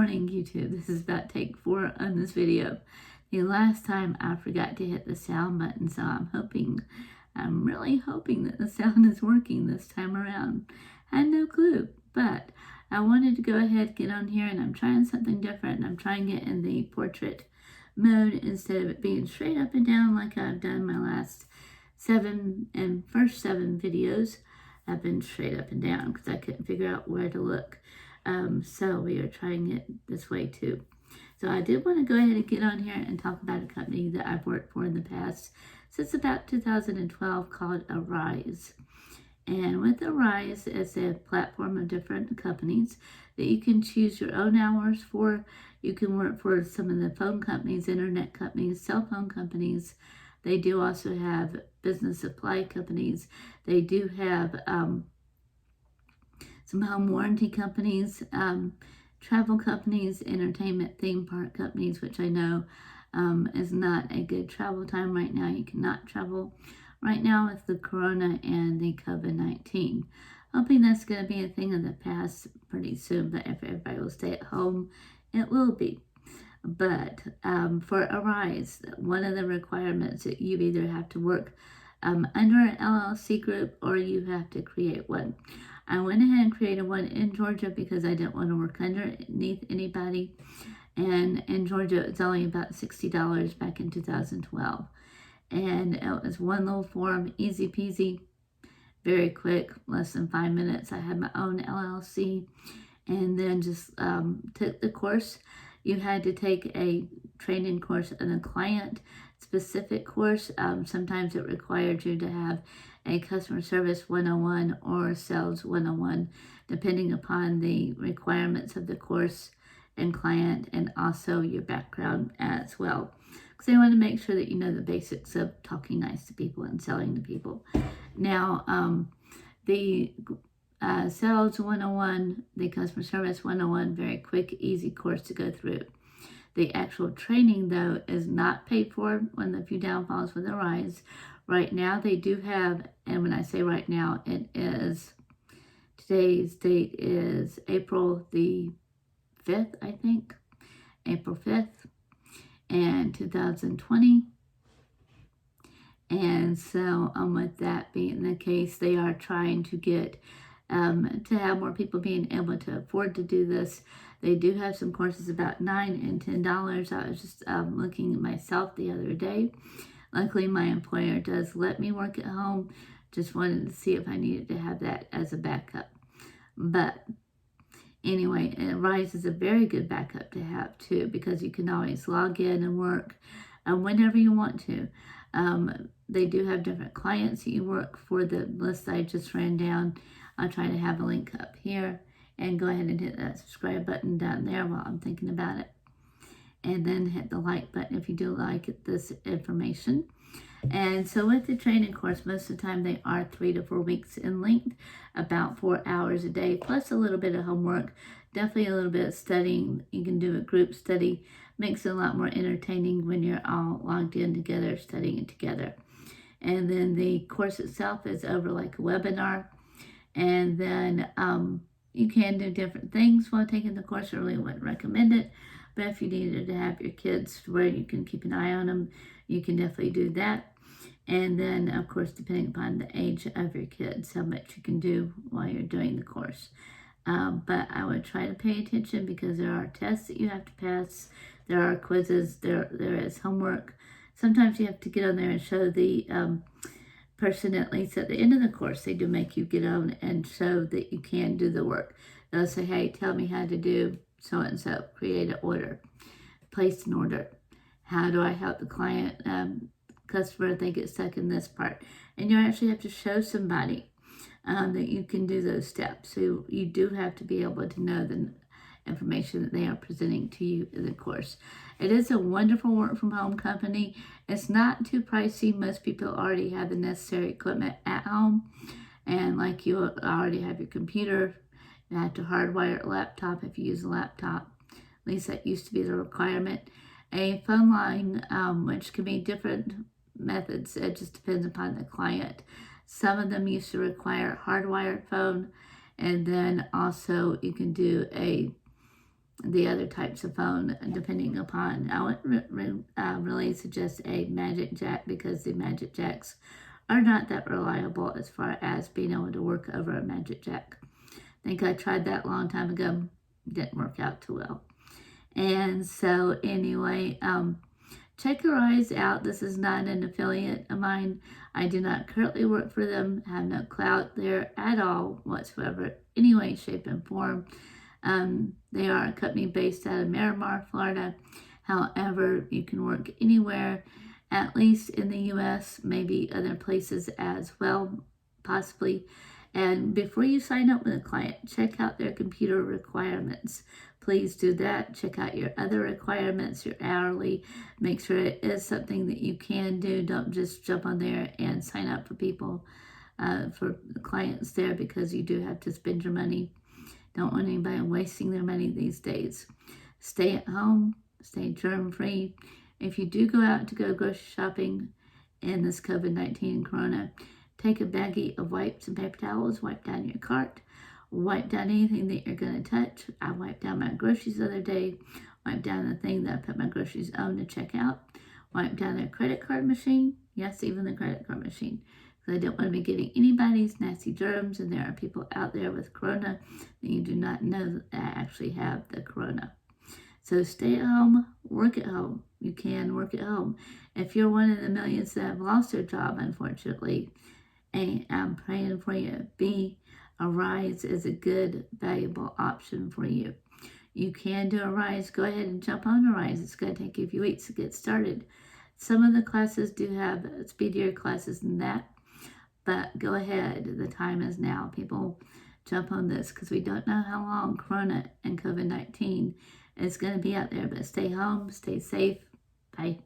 morning, YouTube. This is about take 4 on this video. The last time I forgot to hit the sound button, so I'm really hoping that the sound is working this time around. I had no clue, but I wanted to go ahead and get on here, and I'm trying something different. I'm trying it in the portrait mode instead of it being straight up and down like I've done my last first 7 videos. I've been straight up and down because I couldn't figure out where to look. So we are trying it this way too. So I did want to go ahead and get on here and talk about a company that I've worked for in the past since about 2012 called Arise. And with Arise, it's a platform of different companies that you can choose your own hours for. You can work for some of the phone companies, internet companies, cell phone companies. They do also have business supply companies. They do have some home warranty companies, travel companies, entertainment theme park companies, which I know is not a good travel time right now. You cannot travel right now with the corona and the COVID-19. Hoping that's going to be a thing of the past pretty soon, but if everybody will stay at home, it will be. But for Arise, one of the requirements that you either have to work under an LLC group or you have to create one. I went ahead and created one in Georgia because I didn't want to work underneath anybody. And in Georgia, it's only about $60 back in 2012. And it was one little form, easy peasy, very quick, less than 5 minutes. I had my own LLC and then just took the course. You had to take a training course and a client specific course. Sometimes it required you to have a customer service 101 or sales 101, depending upon the requirements of the course and client, and also your background as well. Because they want to make sure that you know the basics of talking nice to people and selling to people. Now, the sales 101, the customer service 101, very quick, easy course to go through. The actual training, though, is not paid for. One of the few downfalls with Arise. Right now, they do have, and when I say right now, it is, today's date is April the 5th, I think. April 5th, and 2020. And so, with that being the case, they are trying to get to have more people being able to afford to do this. They do have some courses about $9 and $10. I was just looking at myself the other day. Luckily, my employer does let me work at home. Just wanted to see if I needed to have that as a backup. But anyway, Rise is a very good backup to have too, because you can always log in and work whenever you want to. They do have different clients that you work for. The list I just ran down, I'll try to have a link up here, and go ahead and hit that subscribe button down there while I'm thinking about it. And then hit the like button if you do like this information. And so with the training course, most of the time they are 3 to 4 weeks in length, about 4 hours a day, plus a little bit of homework, definitely a little bit of studying. You can do a group study, makes it a lot more entertaining when you're all logged in together, studying it together. And then the course itself is over like a webinar. And then you can do different things while taking the course. I really wouldn't recommend it. But if you needed to have your kids where you can keep an eye on them, you can definitely do that. And then, of course, depending upon the age of your kids, how much you can do while you're doing the course. But I would try to pay attention because there are tests that you have to pass. There are quizzes. There is homework. Sometimes you have to get on there and show the person, at least at the end of the course, they do make you get on and show that you can do the work. They'll say, hey, tell me how to do so-and-so, create an order, place an order. How do I help the client, customer, if they get stuck in this part? And you actually have to show somebody that you can do those steps. So you do have to be able to know the information that they are presenting to you in the course. It is a wonderful work from home company. It's not too pricey. Most people already have the necessary equipment at home. And like you already have your computer, you have to hardwire a laptop if you use a laptop. At least that used to be the requirement. A phone line, which can be different methods. It just depends upon the client. Some of them used to require hardwired phone. And then also you can do a the other types of phone, depending upon. I wouldn't really suggest a Magic Jack because the Magic Jacks are not that reliable as far as being able to work over a Magic Jack. I think I tried that a long time ago. Didn't work out too well. And so anyway, check Arise out. This is not an affiliate of mine. I do not currently work for them. Have no clout there at all whatsoever, any way, shape, and form. They are a company based out of Miramar, Florida. However, you can work anywhere, at least in the U.S., maybe other places as well, possibly. And before you sign up with a client, check out their computer requirements. Please do that. Check out your other requirements, your hourly. Make sure it is something that you can do. Don't just jump on there and sign up for people, for the clients there, because you do have to spend your money. Don't want anybody wasting their money these days. Stay at home. Stay germ-free. If you do go out to go grocery shopping in this COVID-19 corona, take a baggie of wipes and paper towels, wipe down your cart, wipe down anything that you're going to touch. I wiped down my groceries the other day, wiped down the thing that I put my groceries on to check out, wiped down their credit card machine, yes, even the credit card machine. Because I don't want to be getting anybody's nasty germs, and there are people out there with corona that you do not know that actually have the corona. So stay at home, work at home. You can work at home. If you're one of the millions that have lost their job, unfortunately, and I'm praying for you. Arise is a good, valuable option for you. You can do Arise. Go ahead and jump on Arise. It's going to take you a few weeks to get started. Some of the classes do have speedier classes than that, but go ahead. The time is now. People jump on this because we don't know how long Corona and COVID-19 is going to be out there. But stay home, stay safe. Bye.